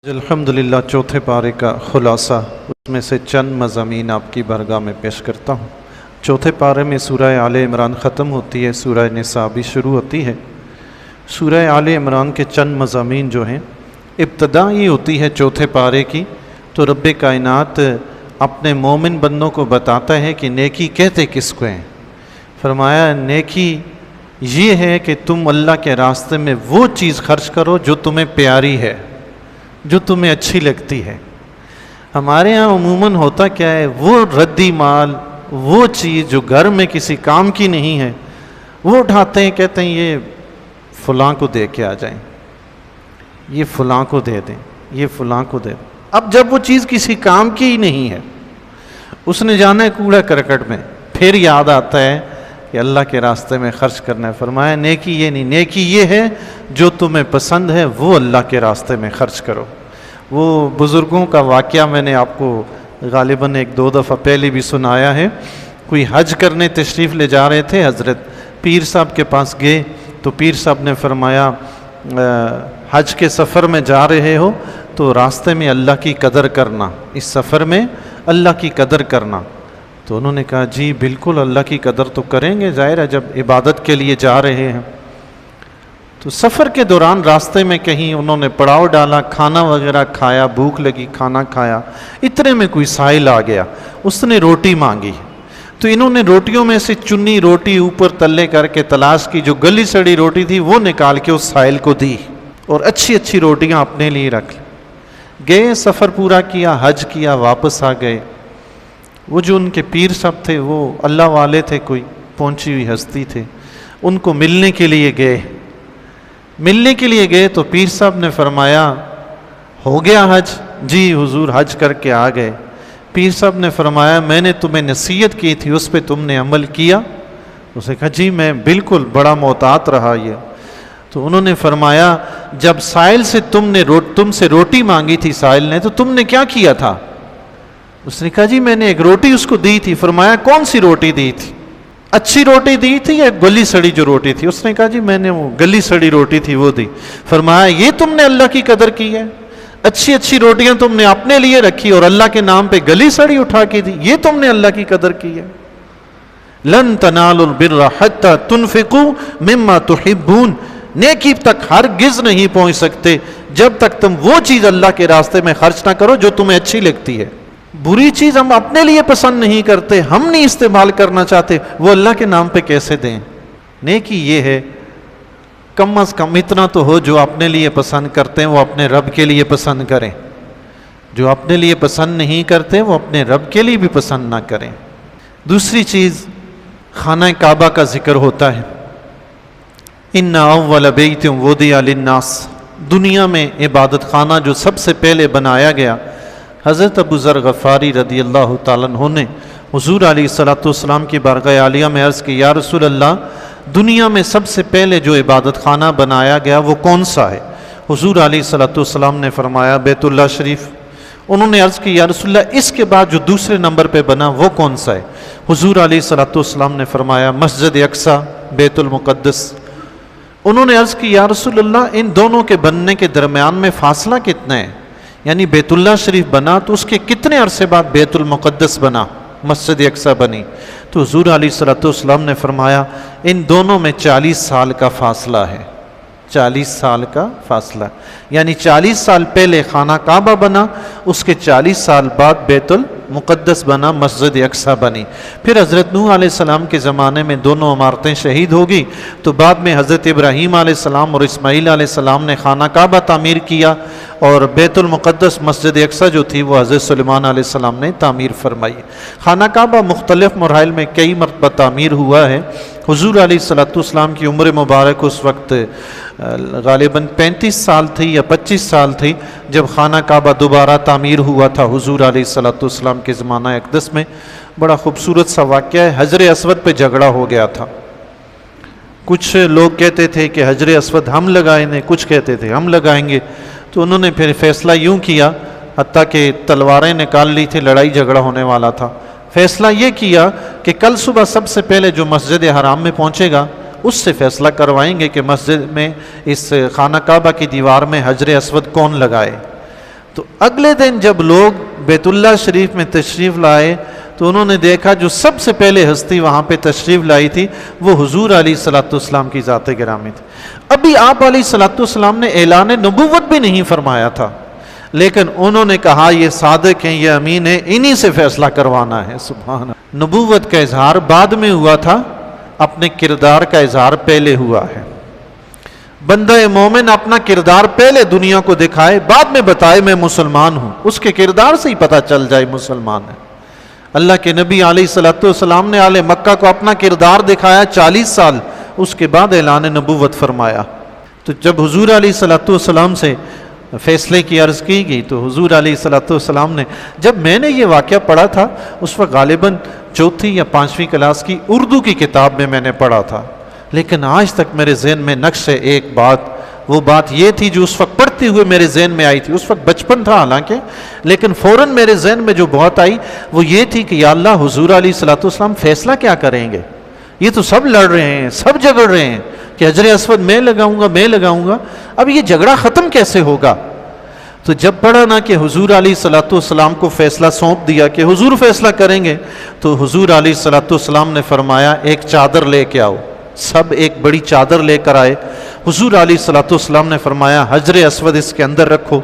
الحمدللہ چوتھے پارے کا خلاصہ اس میں سے چند مضامین آپ کی بارگاہ میں پیش کرتا ہوں۔ چوتھے پارے میں سورہ آل عمران ختم ہوتی ہے، سورہ نساء بھی شروع ہوتی ہے۔ سورہ آل عمران کے چند مضامین جو ہیں ابتدا ہی ہوتی ہے چوتھے پارے کی، تو رب کائنات اپنے مومن بندوں کو بتاتا ہے کہ نیکی کہتے کس کو ہیں۔ فرمایا نیکی یہ ہے کہ تم اللہ کے راستے میں وہ چیز خرچ کرو جو تمہیں پیاری ہے، جو تمہیں اچھی لگتی ہے۔ ہمارے ہاں عموماً ہوتا کیا ہے، وہ ردی مال، وہ چیز جو گھر میں کسی کام کی نہیں ہے، وہ اٹھاتے ہیں، کہتے ہیں یہ فلاں کو دے کے آ جائیں، یہ فلاں کو دے دیں، یہ فلاں کو دے دیں۔ اب جب وہ چیز کسی کام کی ہی نہیں ہے، اس نے جانا ہے کوڑا کرکٹ میں، پھر یاد آتا ہے کہ اللہ کے راستے میں خرچ کرنا ہے۔ فرمایا نیکی یہ نہیں، نیکی یہ ہے جو تمہیں پسند ہے وہ اللہ کے راستے میں خرچ کرو۔ وہ بزرگوں کا واقعہ میں نے آپ کو غالباً ایک دو دفعہ پہلے بھی سنایا ہے۔ کوئی حج کرنے تشریف لے جا رہے تھے، حضرت پیر صاحب کے پاس گئے تو پیر صاحب نے فرمایا حج کے سفر میں جا رہے ہو تو راستے میں اللہ کی قدر کرنا، اس سفر میں اللہ کی قدر کرنا۔ تو انہوں نے کہا جی بالکل اللہ کی قدر تو کریں گے، ظاہر ہے جب عبادت کے لیے جا رہے ہیں۔ تو سفر کے دوران راستے میں کہیں انہوں نے پڑاؤ ڈالا، کھانا وغیرہ کھایا، بھوک لگی، کھانا کھایا، اتنے میں کوئی سائل آ گیا، اس نے روٹی مانگی۔ تو انہوں نے روٹیوں میں سے چنی روٹی اوپر تلے کر کے تلاش کی، جو گلی سڑی روٹی تھی وہ نکال کے اس سائل کو دی اور اچھی اچھی روٹیاں اپنے لیے رکھ لی۔ گئے، سفر پورا کیا، حج کیا، واپس آ گئے۔ وہ جو ان کے پیر صاحب تھے وہ اللہ والے تھے، کوئی پہنچی ہوئی ہستی تھے، ان کو ملنے کے لیے گئے۔ ملنے کے لیے گئے تو پیر صاحب نے فرمایا ہو گیا حج؟ جی حضور حج کر کے آ گئے۔ پیر صاحب نے فرمایا میں نے تمہیں نصیحت کی تھی، اس پہ تم نے عمل کیا؟ اس نے کہا جی میں بالکل، بڑا محتاط رہا یہ۔ تو انہوں نے فرمایا جب سائل سے تم سے روٹی مانگی تھی سائل نے، تو تم نے کیا کیا تھا؟ اس نے کہا جی میں نے ایک روٹی اس کو دی تھی۔ فرمایا کون سی روٹی دی تھی؟ اچھی روٹی دی تھی یا گلی سڑی جو روٹی تھی؟ اس نے کہا جی میں نے وہ گلی سڑی روٹی تھی وہ دی۔ فرمایا یہ تم نے اللہ کی قدر کی ہے؟ اچھی اچھی روٹیاں تم نے اپنے لیے رکھی اور اللہ کے نام پہ گلی سڑی اٹھا کے دی، یہ تم نے اللہ کی قدر کی ہے؟ لن تنالوا البر حتى تنفقوا مما تحبون، نیکی تک ہرگز نہیں پہنچ سکتے جب تک تم وہ چیز اللہ کے راستے میں خرچ نہ کرو جو تمہیں اچھی لگتی ہے۔ بری چیز ہم اپنے لیے پسند نہیں کرتے، ہم نہیں استعمال کرنا چاہتے، وہ اللہ کے نام پہ کیسے دیں؟ نیکی یہ ہے کم از کم اتنا تو ہو، جو اپنے لیے پسند کرتے ہیں وہ اپنے رب کے لیے پسند کریں، جو اپنے لیے پسند نہیں کرتے وہ اپنے رب کے لیے بھی پسند نہ کریں۔ دوسری چیز خانہ کعبہ کا ذکر ہوتا ہے۔ ان اول بیت وضع للناس، دنیا میں عبادت خانہ جو سب سے پہلے بنایا گیا، حضرت ابو ذر غفاری رضی اللہ تعالیٰ عنہ نے حضور علیہ السلام کی بارگاہ عالیہ میں عرض کی یا رسول اللہ دنیا میں سب سے پہلے جو عبادت خانہ بنایا گیا وہ کون سا ہے؟ حضور علیہ السلام نے فرمایا بیت اللہ شریف۔ انہوں نے عرض کی یا رسول اللہ اس کے بعد جو دوسرے نمبر پہ بنا وہ کون سا ہے؟ حضور علیہ السلام نے فرمایا مسجد اقصی، بیت المقدس۔ انہوں نے عرض کی یا رسول اللہ ان دونوں کے بننے کے درمیان میں فاصلہ کتنا ہے؟ یعنی بیت اللہ شریف بنا تو اس کے کتنے عرصے بعد بیت المقدس بنا، مسجد اقصی بنی؟ تو حضور علیہ السلام نے فرمایا ان دونوں میں 40 سال کا فاصلہ ہے، 40 سال کا فاصلہ، یعنی 40 سال پہلے خانہ کعبہ بنا، اس کے 40 سال بعد بیت المقدس بنا، مسجد اقصی بنی۔ پھر حضرت نوح علیہ السلام کے زمانے میں دونوں عمارتیں شہید ہو گئی، تو بعد میں حضرت ابراہیم علیہ السلام اور اسماعیل علیہ السلام نے خانہ کعبہ تعمیر کیا، اور بیت المقدس مسجد اقصی جو تھی وہ حضرت سلیمان علیہ السلام نے تعمیر فرمائی۔ خانہ کعبہ مختلف مراحل میں کئی مرتبہ تعمیر ہوا ہے۔ حضور علیہ السلام کی عمر مبارک اس وقت غالباً 35 سال تھی یا 25 سال تھی جب خانہ کعبہ دوبارہ تعمیر ہوا تھا حضور علیہ السلام کے زمانہ اقدس میں۔ بڑا خوبصورت سا واقعہ ہے، حجر اسود پہ جھگڑا ہو گیا تھا۔ کچھ لوگ کہتے تھے کہ حجر اسود ہم لگائیں گے، کچھ کہتے تھے ہم لگائیں گے، تو انہوں نے پھر فیصلہ یوں کیا، حتیٰ کہ تلواریں نکال لی تھی، لڑائی جھگڑا ہونے والا تھا۔ فیصلہ یہ کیا کہ کل صبح سب سے پہلے جو مسجد حرام میں پہنچے گا اس سے فیصلہ کروائیں گے کہ مسجد میں اس خانہ کعبہ کی دیوار میں حجر اسود کون لگائے۔ تو اگلے دن جب لوگ بیت اللہ شریف میں تشریف لائے تو انہوں نے دیکھا جو سب سے پہلے ہستی وہاں پہ تشریف لائی تھی وہ حضور علیہ الصلوۃ والسلام کی ذات گرامی تھی۔ ابھی آپ علیہ الصلوۃ والسلام نے اعلان نبوت بھی نہیں فرمایا تھا، لیکن انہوں نے کہا یہ صادق ہیں، یہ امین ہیں، انہی سے فیصلہ کروانا ہے۔ سبحان اللہ۔ نبوت کا اظہار بعد میں ہوا تھا، اپنے کردار کا اظہار پہلے ہوا ہے۔ بندہ مومن اپنا کردار پہلے دنیا کو دکھائے، بعد میں بتائے میں مسلمان ہوں، اس کے کردار سے ہی پتہ چل جائے مسلمان ہے۔ اللہ کے نبی علیہ الصلوۃ والسلام نے اہل مکہ کو اپنا کردار دکھایا 40 سال، اس کے بعد اعلان نبوت فرمایا۔ تو جب حضور علیہ الصلوۃ والسلام سے فیصلے کی عرض کی گئی تو حضور علیہ الصلوۃ والسلام نے، جب میں نے یہ واقعہ پڑھا تھا اس وقت غالباً 4 یا 5ویں کلاس کی اردو کی کتاب میں نے پڑھا تھا، لیکن آج تک میرے ذہن میں نقش ہے ایک بات، وہ بات یہ تھی جو اس وقت پڑھتے ہوئے میرے ذہن میں آئی تھی، اس وقت بچپن تھا حالانکہ، لیکن فوراً میرے ذہن میں جو بات آئی وہ یہ تھی کہ یا اللہ حضور علیہ الصلوۃ والسلام فیصلہ کیا کریں گے؟ یہ تو سب لڑ رہے ہیں، سب جھگڑ رہے ہیں کہ حجر اسود میں لگاؤں گا، اب یہ جھگڑا ختم کیسے ہوگا؟ تو جب پڑھا نا کہ حضور علیہ الصلوۃ والسلام کو فیصلہ سونپ دیا کہ حضور فیصلہ کریں گے، تو حضور علیہ الصلوۃ والسلام نے فرمایا ایک چادر لے کے آؤ۔ سب ایک بڑی چادر لے کر آئے۔ حضور علیہ الصلوۃ والسلام نے فرمایا حجر اسود اس کے اندر رکھو۔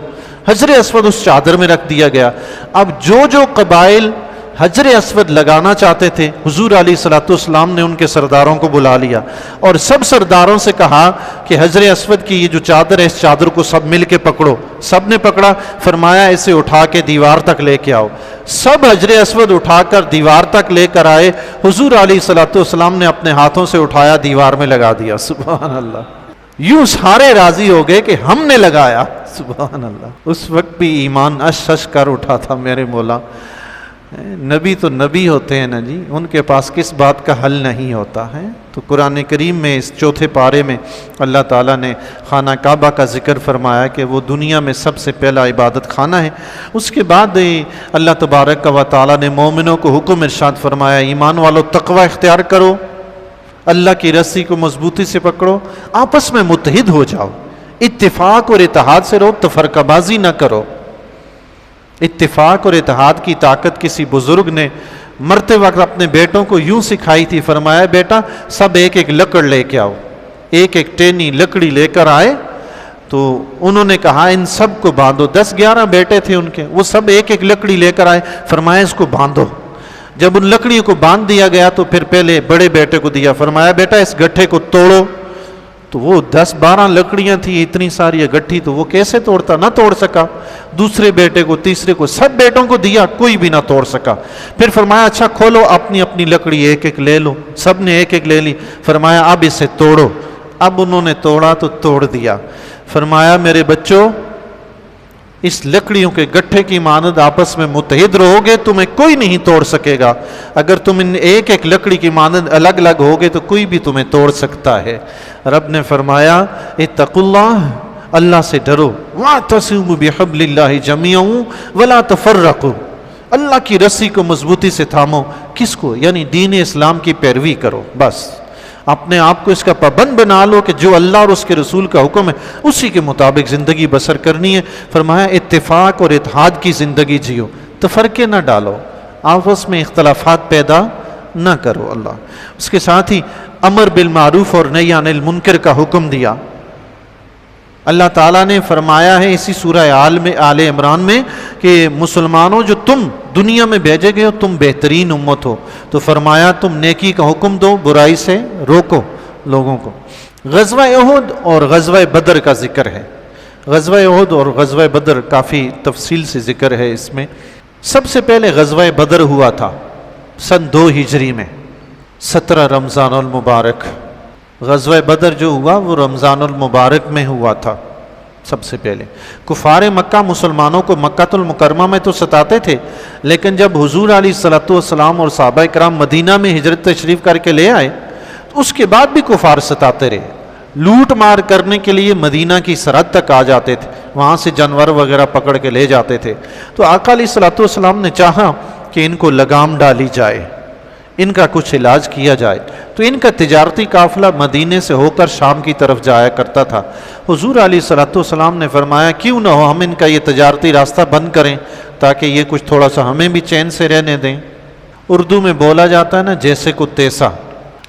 حجر اسود اس چادر میں رکھ دیا گیا۔ اب جو قبائل حجر اسود لگانا چاہتے تھے حضور علیہ الصلوۃ والسلام نے ان کے سرداروں کو بلا لیا اور سب سرداروں سے کہا کہ حجر اسود کی یہ جو چادر ہے اس چادر کو سب مل کے پکڑو۔ سب نے پکڑا، فرمایا اسے اٹھا کے دیوار تک لے کے آؤ۔ سب حجر اسود اٹھا کر دیوار تک لے کر آئے۔ حضور علیہ الصلوۃ والسلام نے اپنے ہاتھوں سے اٹھایا، دیوار میں لگا دیا۔ سبحان اللہ۔ یوں سارے راضی ہو گئے کہ ہم نے لگایا۔ سبحان اللہ۔ اس وقت بھی ایمان اش کر اٹھا تھا میرے مولا۔ نبی تو نبی ہوتے ہیں نا جی، ان کے پاس کس بات کا حل نہیں ہوتا ہے۔ تو قرآن کریم میں اس 4 پارے میں اللہ تعالیٰ نے خانہ کعبہ کا ذکر فرمایا کہ وہ دنیا میں سب سے پہلا عبادت خانہ ہے۔ اس کے بعد اللہ تبارک و تعالیٰ نے مومنوں کو حکم ارشاد فرمایا ایمان والو تقوی اختیار کرو، اللہ کی رسی کو مضبوطی سے پکڑو، آپس میں متحد ہو جاؤ، اتفاق اور اتحاد سے رہو، تفرقہ بازی نہ کرو۔ اتفاق اور اتحاد کی طاقت کسی بزرگ نے مرتے وقت اپنے بیٹوں کو یوں سکھائی تھی، فرمایا بیٹا سب ایک ایک لکڑ لے کے آؤ۔ ایک ایک ٹینی لکڑی لے کر آئے تو انہوں نے کہا ان سب کو باندھو۔ 10-11 بیٹے تھے ان کے، وہ سب ایک ایک لکڑی لے کر آئے، فرمایا اس کو باندھو۔ جب ان لکڑیوں کو باندھ دیا گیا تو پھر پہلے بڑے بیٹے کو دیا، فرمایا بیٹا اس گٹھے کو توڑو۔ تو وہ 10-12 لکڑیاں تھیں، اتنی ساری گٹھی، تو وہ کیسے توڑتا؟ نہ توڑ سکا۔ دوسرے بیٹے کو، تیسرے کو، سب بیٹوں کو دیا، کوئی بھی نہ توڑ سکا۔ پھر فرمایا اچھا کھولو اپنی اپنی لکڑی ایک ایک لے لو۔ سب نے ایک ایک لے لی، فرمایا اب اسے توڑو۔ اب انہوں نے توڑا تو توڑ دیا۔ فرمایا میرے بچوں اس لکڑیوں کے گٹھے کی مانند آپس میں متحد رہو گے تمہیں کوئی نہیں توڑ سکے گا۔ اگر تم ان ایک ایک لکڑی کی مانند الگ الگ ہوگے تو کوئی بھی تمہیں توڑ سکتا ہے۔ رب نے فرمایا اتقوا اللہ، اللہ سے ڈرو، واعتصموا بحبل اللہ جميعا ولا تفرقوا، اللہ کی رسی کو مضبوطی سے تھامو۔ کس کو؟ یعنی دین اسلام کی پیروی کرو، بس اپنے آپ کو اس کا پابند بنا لو کہ جو اللہ اور اس کے رسول کا حکم ہے اسی کے مطابق زندگی بسر کرنی ہے۔ فرمایا اتفاق اور اتحاد کی زندگی جیو، تفرقے نہ ڈالو، آپس میں اختلافات پیدا نہ کرو۔ اللہ اس کے ساتھ ہی امر بالمعروف اور نہی عن المنکر کا حکم دیا۔ اللہ تعالیٰ نے فرمایا ہے اسی سورہ آل عمران میں کہ مسلمانوں جو تم دنیا میں بھیجے گئے ہو تم بہترین امت ہو، تو فرمایا تم نیکی کا حکم دو، برائی سے روکو لوگوں کو۔ غزوہ احد اور غزوہ بدر کا ذکر ہے۔ غزوہ احد اور غزوہ بدر کافی تفصیل سے ذکر ہے اس میں۔ سب سے پہلے غزوہ بدر ہوا تھا سن 2 ہجری میں، 17 رمضان المبارک۔ غزوہ بدر جو ہوا وہ رمضان المبارک میں ہوا تھا سب سے پہلے۔ کفار مکہ مسلمانوں کو مکہ المکرمہ میں تو ستاتے تھے، لیکن جب حضور علیہ الصلوۃ والسلام اور صحابہ کرام مدینہ میں ہجرت تشریف کر کے لے آئے تو اس کے بعد بھی کفار ستاتے رہے، لوٹ مار کرنے کے لیے مدینہ کی سرحد تک آ جاتے تھے، وہاں سے جانور وغیرہ پکڑ کے لے جاتے تھے۔ تو آقا علیہ الصلوۃ والسلام نے چاہا کہ ان کو لگام ڈالی جائے، ان کا کچھ علاج کیا جائے۔ تو ان کا تجارتی قافلہ مدینے سے ہو کر شام کی طرف جایا کرتا تھا۔ حضور علیہ الصلوۃ والسلام نے فرمایا کیوں نہ ہو ہم ان کا یہ تجارتی راستہ بند کریں تاکہ یہ کچھ تھوڑا سا ہمیں بھی چین سے رہنے دیں۔ اردو میں بولا جاتا ہے نا، جیسے کو تیسا،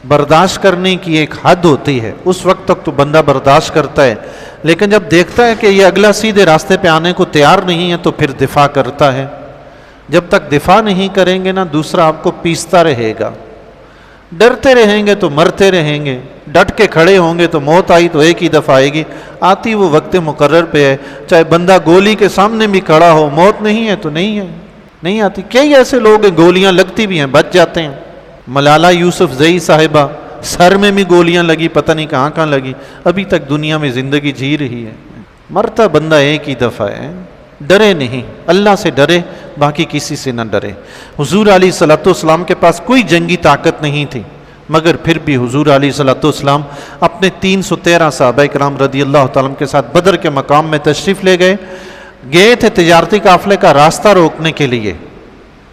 برداشت کرنے کی ایک حد ہوتی ہے، اس وقت تک تو بندہ برداشت کرتا ہے، لیکن جب دیکھتا ہے کہ یہ اگلا سیدھے راستے پہ آنے کو تیار نہیں ہے تو پھر دفاع کرتا ہے۔ جب تک دفاع نہیں کریں گے نا، دوسرا آپ کو پیستا رہے گا، ڈرتے رہیں گے تو مرتے رہیں گے، ڈٹ کے کھڑے ہوں گے تو موت آئی تو ایک ہی دفعہ آئے گی، آتی وہ وقت مقرر پہ ہے، چاہے بندہ گولی کے سامنے بھی کھڑا ہو، موت نہیں ہے تو نہیں ہے، نہیں آتی۔ کئی ایسے لوگ ہیں گولیاں لگتی بھی ہیں بچ جاتے ہیں۔ ملالہ یوسف زئی صاحبہ، سر میں بھی گولیاں لگی، پتہ نہیں کہاں کہاں لگی، ابھی تک دنیا میں زندگی جی رہی ہے۔ مرتا بندہ ایک ہی دفعہ ہے، ڈرے نہیں، اللہ سے ڈرے، باقی کسی سے نہ ڈرے۔ حضور علیہ الصلوۃ والسلام کے پاس کوئی جنگی طاقت نہیں تھی، مگر پھر بھی حضور علیہ الصلوۃ والسلام اپنے 313 صحابہ کرام رضی اللہ تعالیٰ عنہ کے ساتھ بدر کے مقام میں تشریف لے گئے تھے تجارتی قافلے کا راستہ روکنے کے لیے،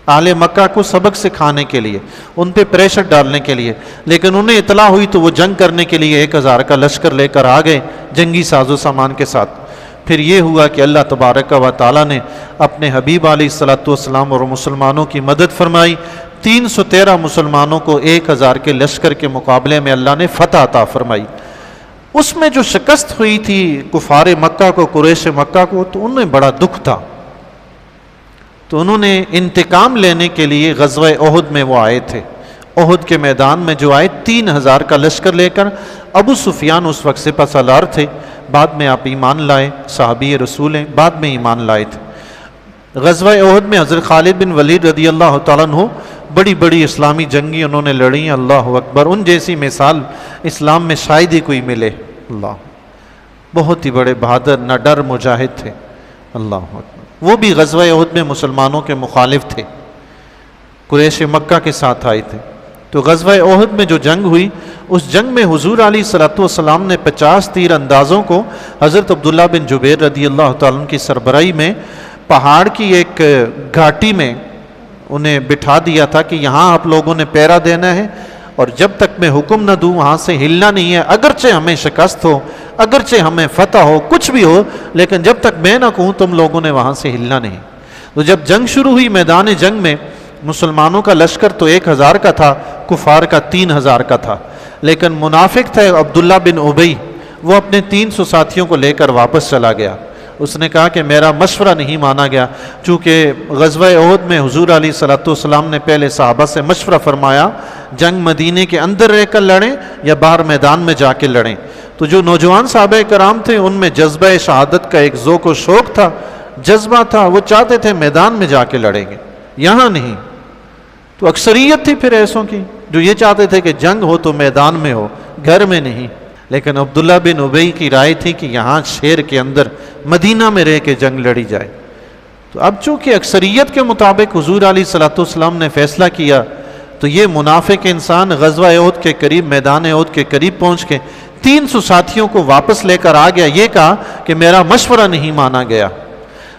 اہل مکہ کو سبق سکھانے کے لیے، ان پہ پریشر ڈالنے کے لیے، لیکن انہیں اطلاع ہوئی تو وہ جنگ کرنے کے لیے 1000 کا لشکر لے کر آ گئے جنگی ساز و سامان کے ساتھ۔ پھر یہ ہوا کہ اللہ تبارک و تعالیٰ نے اپنے حبیب علیہ الصلوۃ والسلام اور مسلمانوں کی مدد فرمائی، 313 مسلمانوں کو 1000 کے لشکر کے مقابلے میں اللہ نے فتح عطا فرمائی۔ اس میں جو شکست ہوئی تھی کفار مکہ کو، قریش مکہ کو، تو انہیں بڑا دکھ تھا، تو انہوں نے انتقام لینے کے لیے غزوہ احد میں وہ آئے تھے۔ احد کے میدان میں جو آئے 3000 کا لشکر لے کر، ابو سفیان اس وقت سپہ سالار تھے، بعد میں آپ ایمان لائے، صحابی رسول ہیں، بعد میں ایمان لائے تھے۔ غزوہ احد میں حضرت خالد بن ولید رضی اللہ تعالیٰ عنہ بڑی بڑی اسلامی جنگی انہوں نے لڑی، اللہ اکبر، ان جیسی مثال اسلام میں شاید ہی کوئی ملے، اللہ، بہت ہی بڑے بہادر نہ ڈر مجاہد تھے، اللہ اکبر۔ وہ بھی غزوہ احد میں مسلمانوں کے مخالف تھے، قریش مکہ کے ساتھ آئے تھے۔ تو غزوہ احد میں جو جنگ ہوئی، اس جنگ میں حضور علیہ الصلوۃ والسلام نے 50 تیر اندازوں کو حضرت عبداللہ بن جبیر رضی اللہ تعالیٰ عنہ کی سربراہی میں پہاڑ کی ایک گھاٹی میں انہیں بٹھا دیا تھا کہ یہاں آپ لوگوں نے پہرا دینا ہے، اور جب تک میں حکم نہ دوں وہاں سے ہلنا نہیں ہے، اگرچہ ہمیں شکست ہو، اگرچہ ہمیں فتح ہو، کچھ بھی ہو، لیکن جب تک میں نہ کہوں تم لوگوں نے وہاں سے ہلنا نہیں۔ تو جب جنگ شروع ہوئی، میدان جنگ میں مسلمانوں کا لشکر تو 1000 کا تھا، کفار کا 3000 کا تھا، لیکن منافق تھے عبداللہ بن ابی، وہ اپنے 300 ساتھیوں کو لے کر واپس چلا گیا۔ اس نے کہا کہ میرا مشورہ نہیں مانا گیا، چونکہ غزوہ احد میں حضور علیہ الصلوۃ والسلام نے پہلے صحابہ سے مشورہ فرمایا جنگ مدینے کے اندر رہ کر لڑیں یا باہر میدان میں جا کے لڑیں۔ تو جو نوجوان صحابہ کرام تھے ان میں جذبہ شہادت کا ایک ذوق و شوق تھا، جذبہ تھا، وہ چاہتے تھے میدان میں جا کے لڑیں گے، یہاں نہیں۔ تو اکثریت تھی پھر ایسوں کی جو یہ چاہتے تھے کہ جنگ ہو تو میدان میں ہو، گھر میں نہیں۔ لیکن عبداللہ بن ابی کی رائے تھی کہ یہاں شہر کے اندر مدینہ میں رہ کے جنگ لڑی جائے۔ تو اب چونکہ اکثریت کے مطابق حضور علیہ الصلوۃ والسلام نے فیصلہ کیا، تو یہ منافق انسان غزوہ احد کے قریب، میدان احد کے قریب پہنچ کے 300 ساتھیوں کو واپس لے کر آ گیا، یہ کہا کہ میرا مشورہ نہیں مانا گیا۔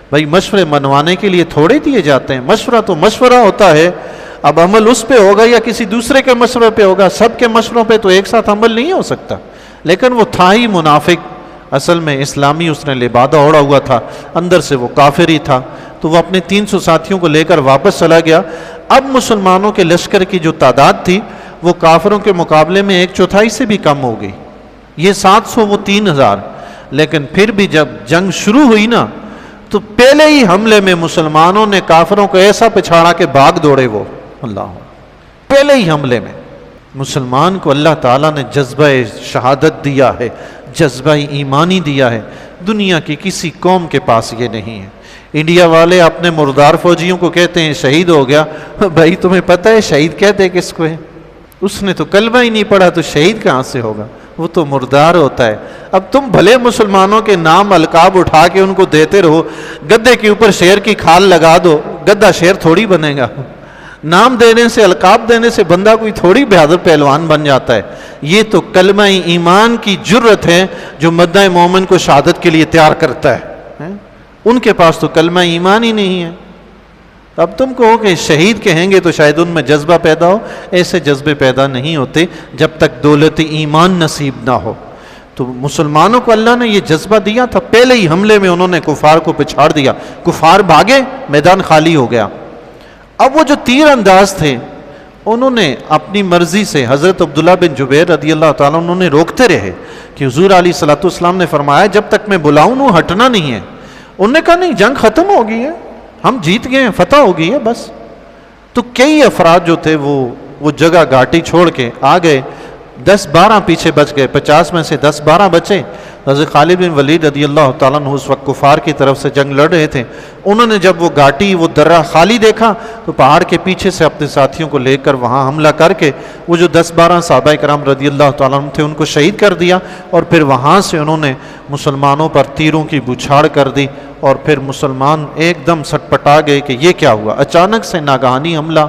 بھائی مشورے منوانے کے لیے تھوڑے دیے جاتے ہیں، مشورہ تو مشورہ ہوتا ہے، اب عمل اس پہ ہوگا یا کسی دوسرے کے مشورے پہ ہوگا، سب کے مشوروں پہ تو ایک ساتھ عمل نہیں ہو سکتا۔ لیکن وہ تھا ہی منافق، اصل میں اسلامی اس نے لبادہ اوڑا ہوا تھا، اندر سے وہ کافر ہی تھا، تو وہ اپنے 300 ساتھیوں کو لے کر واپس چلا گیا۔ اب مسلمانوں کے لشکر کی جو تعداد تھی وہ کافروں کے مقابلے میں 1/4 سے بھی کم ہو گئی، یہ 700 وہ 3000۔ لیکن پھر بھی جب جنگ شروع ہوئی نا، تو پہلے ہی حملے میں مسلمانوں نے کافروں کو ایسا پچھاڑا کہ بھاگ دوڑے وہ، اللہ، پہلے ہی حملے میں۔ مسلمان کو اللہ تعالیٰ نے جذبہ شہادت دیا ہے، جذبہ ایمانی دیا ہے، دنیا کی کسی قوم کے پاس یہ نہیں ہے۔ انڈیا والے اپنے مردار فوجیوں کو کہتے ہیں شہید ہو گیا، بھائی تمہیں پتہ ہے شہید کہتے کس کو ہے؟ اس نے تو کلمہ ہی نہیں پڑھا تو شہید کہاں سے ہوگا، وہ تو مردار ہوتا ہے۔ اب تم بھلے مسلمانوں کے نام القاب اٹھا کے ان کو دیتے رہو، گدے کے اوپر شیر کی کھال لگا دو، گدا شیر تھوڑی بنے گا۔ نام دینے سے، القاب دینے سے بندہ کوئی تھوڑی بہادر پہلوان بن جاتا ہے۔ یہ تو کلمہ ایمان کی جرت ہے جو مدعی مومن کو شہادت کے لیے تیار کرتا ہے۔ ان کے پاس تو کلمہ ایمان ہی نہیں ہے۔ اب تم کہو کہ شہید کہیں گے تو شاید ان میں جذبہ پیدا ہو، ایسے جذبے پیدا نہیں ہوتے جب تک دولت ایمان نصیب نہ ہو۔ تو مسلمانوں کو اللہ نے یہ جذبہ دیا تھا، پہلے ہی حملے میں انہوں نے کفار کو پچھاڑ دیا، کفار بھاگے، میدان خالی ہو گیا۔ اب وہ جو تیر انداز تھے انہوں نے اپنی مرضی سے حضرت عبداللہ بن جبیر رضی اللہ تعالیٰ انہوں نے روکتے رہے کہ حضور علیہ الصلوۃ والسلام نے فرمایا جب تک میں بلاؤں وہ ہٹنا نہیں ہے۔ انہوں نے کہا نہیں، جنگ ختم ہو گئی ہے، ہم جیت گئے ہیں، فتح ہو گئی ہے بس۔ تو کئی افراد جو تھے وہ جگہ گھاٹی چھوڑ کے آ گئے، 10-12 پیچھے بچ گئے، 50 میں سے 10-12 بچے۔ حضرت خالد بن ولید رضی اللہ تعالیٰ عنہ اس وقت کفار کی طرف سے جنگ لڑ رہے تھے، انہوں نے جب وہ گھاٹی وہ درہ خالی دیکھا تو پہاڑ کے پیچھے سے اپنے ساتھیوں کو لے کر وہاں حملہ کر کے وہ جو 10-12 صحابہ کرام رضی اللہ تعالیٰ عنہ تھے ان کو شہید کر دیا، اور پھر وہاں سے انہوں نے مسلمانوں پر تیروں کی بوچھاڑ کر دی، اور پھر مسلمان ایک دم سٹپٹا گئے کہ یہ کیا ہوا، اچانک سے ناگہانی حملہ،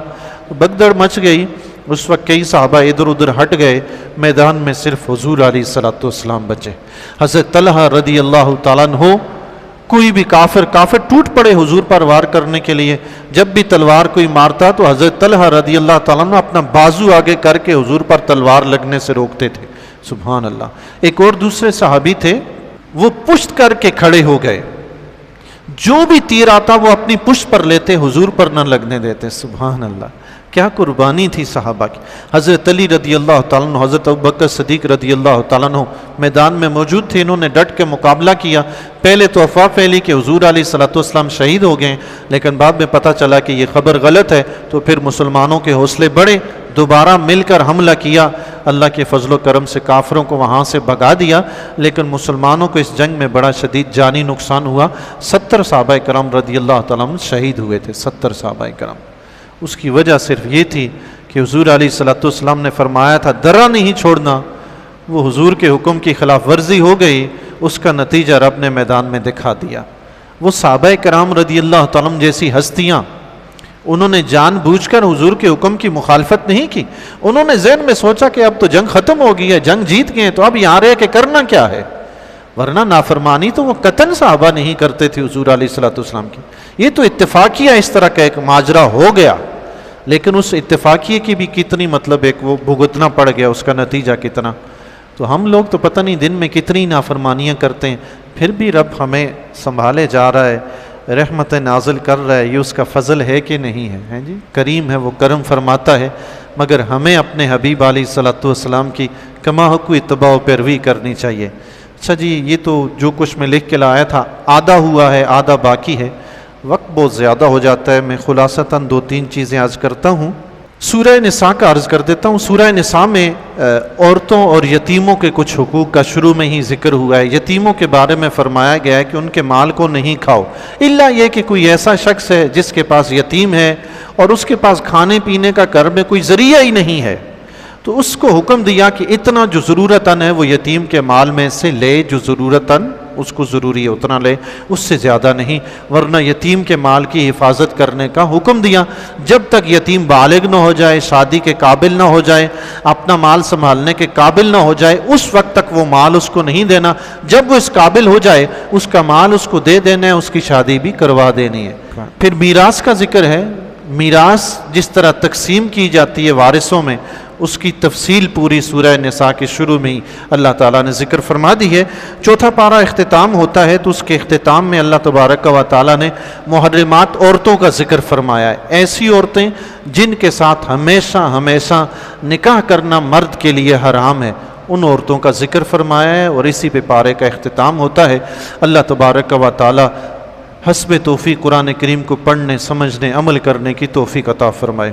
بگدڑ مچ گئی۔ اس وقت کئی صحابہ ادھر ادھر ہٹ گئے، میدان میں صرف حضور علیہ الصلوۃ والسلام بچے۔ حضرت طلحہ رضی اللہ تعالیٰ عنہ، کوئی بھی کافر ٹوٹ پڑے حضور پر وار کرنے کے لیے، جب بھی تلوار کوئی مارتا تو حضرت طلحہ رضی اللہ تعالیٰ عنہ اپنا بازو آگے کر کے حضور پر تلوار لگنے سے روکتے تھے۔ سبحان اللہ۔ ایک اور دوسرے صحابی تھے، وہ پشت کر کے کھڑے ہو گئے، جو بھی تیر آتا وہ اپنی پشت پر لیتے، حضور پر نہ لگنے دیتے۔ سبحان اللہ، کیا قربانی تھی صحابہ کی۔ حضرت علی رضی اللہ تعالیٰ عنہ، حضرت ابوبکر صدیق رضی اللہ تعالیٰ عنہ میدان میں موجود تھے، انہوں نے ڈٹ کے مقابلہ کیا۔ پہلے تو افواہ پھیلی کہ حضور علیہ الصلوۃ والسلام شہید ہو گئے، لیکن بعد میں پتہ چلا کہ یہ خبر غلط ہے، تو پھر مسلمانوں کے حوصلے بڑھے، دوبارہ مل کر حملہ کیا، اللہ کے فضل و کرم سے کافروں کو وہاں سے بھگا دیا، لیکن مسلمانوں کو اس جنگ میں بڑا شدید جانی نقصان ہوا۔ 70 صحابہ کرام رضی اللہ تعالیٰ عنہ شہید ہوئے تھے، 70 صحابہ کرام۔ اس کی وجہ صرف یہ تھی کہ حضور علیہ الصلوۃ والسلام نے فرمایا تھا درہ نہیں چھوڑنا، وہ حضور کے حکم کی خلاف ورزی ہو گئی، اس کا نتیجہ رب نے میدان میں دکھا دیا۔ وہ صحابہ کرام رضی اللہ تعالیٰ عنہ جیسی ہستیاں، انہوں نے جان بوجھ کر حضور کے حکم کی مخالفت نہیں کی، انہوں نے ذہن میں سوچا کہ اب تو جنگ ختم ہو گئی ہے، جنگ جیت گئے ہیں، تو اب یہاں رہ کے کرنا کیا ہے، ورنہ نافرمانی تو وہ قطعاً صحابہ نہیں کرتے تھے حضور علیہ الصلوۃ والسلام کی۔ یہ تو اتفاقیہ اس طرح کا ایک ماجرا ہو گیا، لیکن اس اتفاقیے کی بھی کتنی مطلب ایک وہ بھگتنا پڑ گیا، اس کا نتیجہ کتنا۔ تو ہم لوگ تو پتہ نہیں دن میں کتنی نافرمانیاں کرتے ہیں، پھر بھی رب ہمیں سنبھالے جا رہا ہے، رحمت نازل کر رہا ہے، یہ اس کا فضل ہے کہ نہیں ہے؟ ہیں جی، کریم ہے، وہ کرم فرماتا ہے، مگر ہمیں اپنے حبیب علیہ الصلوۃ والسلام کی کما حق اتباع و پیروی کرنی چاہیے۔ اچھا جی، یہ تو جو کچھ میں لکھ کے لایا تھا آدھا ہوا ہے، آدھا باقی ہے، وقت بہت زیادہ ہو جاتا ہے، میں خلاصتاً 2-3 چیزیں عرض کرتا ہوں۔ سورہ نساء کا عرض کر دیتا ہوں۔ سورہ نساء میں عورتوں اور یتیموں کے کچھ حقوق کا شروع میں ہی ذکر ہوا ہے۔ یتیموں کے بارے میں فرمایا گیا ہے کہ ان کے مال کو نہیں کھاؤ، الا یہ کہ کوئی ایسا شخص ہے جس کے پاس یتیم ہے اور اس کے پاس کھانے پینے کا گھر میں کوئی ذریعہ ہی نہیں ہے، تو اس کو حکم دیا کہ اتنا جو ضرورتاً ہے وہ یتیم کے مال میں سے لے، جو ضرورتاً اس کو ضروری ہے اتنا لے، اس سے زیادہ نہیں، ورنہ یتیم کے مال کی حفاظت کرنے کا حکم دیا۔ جب تک یتیم بالغ نہ ہو جائے، شادی کے قابل نہ ہو جائے، اپنا مال سنبھالنے کے قابل نہ ہو جائے، اس وقت تک وہ مال اس کو نہیں دینا۔ جب وہ اس قابل ہو جائے اس کا مال اس کو دے دینا ہے، اس کی شادی بھی کروا دینی ہے۔ پھر میراث کا ذکر ہے۔ میراث جس طرح تقسیم کی جاتی ہے وارثوں میں، اس کی تفصیل پوری سورہ نساء کے شروع میں ہی اللہ تعالیٰ نے ذکر فرما دی ہے۔ چوتھا پارہ اختتام ہوتا ہے تو اس کے اختتام میں اللہ تبارک و تعالیٰ نے محرمات عورتوں کا ذکر فرمایا ہے، ایسی عورتیں جن کے ساتھ ہمیشہ ہمیشہ نکاح کرنا مرد کے لیے حرام ہے، ان عورتوں کا ذکر فرمایا ہے، اور اسی پہ پارے کا اختتام ہوتا ہے۔ اللہ تبارک و تعالیٰ حسب توفیق قرآن کریم کو پڑھنے، سمجھنے، عمل کرنے کی توفیق عطا فرمائے۔